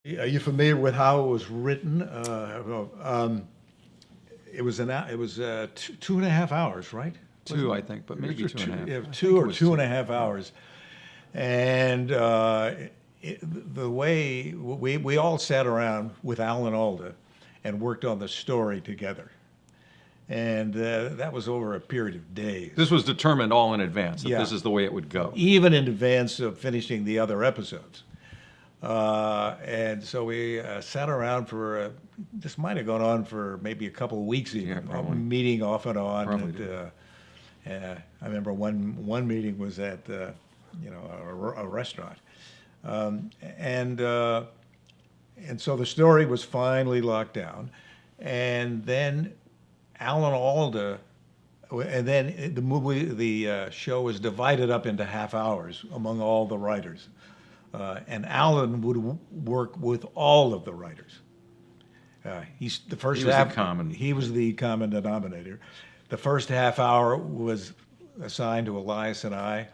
Are you familiar with how it was written? It was two and a half hours, right? Two, I think, but maybe two and a half. Yeah, I think two it or was two and a half hours. And the way we all sat around with Alan Alda and worked on the story together. And that was over a period of days. This was determined all in advance that Yeah. this is the way it would go. Even in advance of finishing the other episodes. And so we sat around for, this might have gone on for maybe a couple of weeks even, Yeah, probably. meeting off and on. Probably I remember one meeting was at, a restaurant. And so the story was finally locked down. And then Alan Alda, and then the show was divided up into half hours among all the writers. And Alan would work with all of the writers. He was the common denominator. The first half hour was assigned to Elias and I,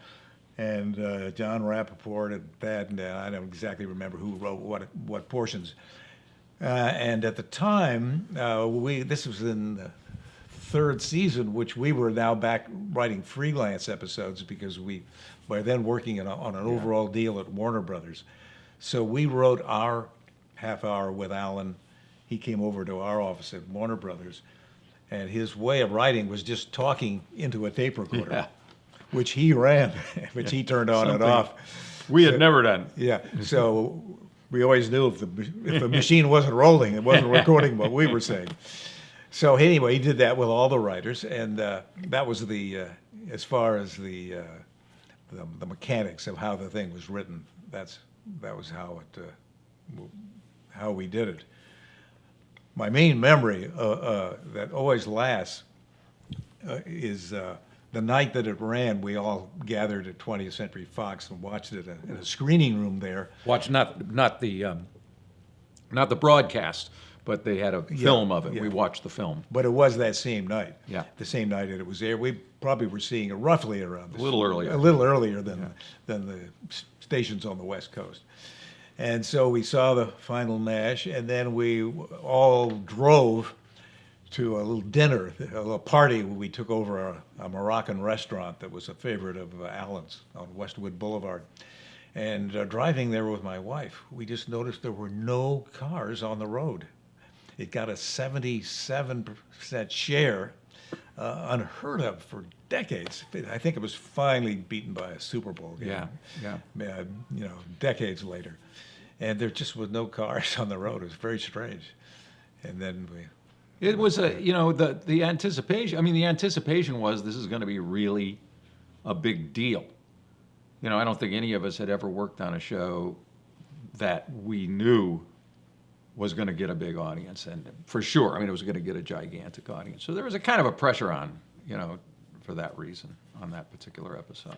and John Rappaport and Thad, and I don't exactly remember who wrote what portions. And at the time, this was in the third season, which we were now back writing freelance episodes because we were then working on an overall deal at Warner Brothers. So we wrote our half hour with Alan. He came over to our office at Warner Brothers, and his way of writing was just talking into a tape recorder, which he ran, which he turned on and off. We had never done. Yeah, so we always knew if the machine wasn't rolling, it wasn't recording what we were saying. So anyway, he did that with all the writers, and that was as far as the mechanics of how the thing was written. That was how we did it. My main memory that always lasts is the night that it ran. We all gathered at 20th Century Fox and watched it in a screening room there. Watch not the broadcast, but they had a film of it. Yeah. We watched the film. But it was that same night. Yeah. The same night that it was aired. We probably were seeing it roughly around A little earlier. A little earlier than the stations on the West Coast. And so we saw the final Nash, and then we all drove to a little dinner, a little party. We took over a Moroccan restaurant that was a favorite of Alan's on Westwood Boulevard. And driving there with my wife, we just noticed there were no cars on the road. It got a 77% share, unheard of for decades. I think it was finally beaten by a Super Bowl game. Yeah. Decades later. And there just was no cars on the road. It was very strange. And then It was the anticipation. I mean, the anticipation was this is going to be really a big deal. I don't think any of us had ever worked on a show that we knew was going to get a big audience, and for sure, I mean, it was going to get a gigantic audience. So there was a kind of a pressure on, for that reason, on that particular episode.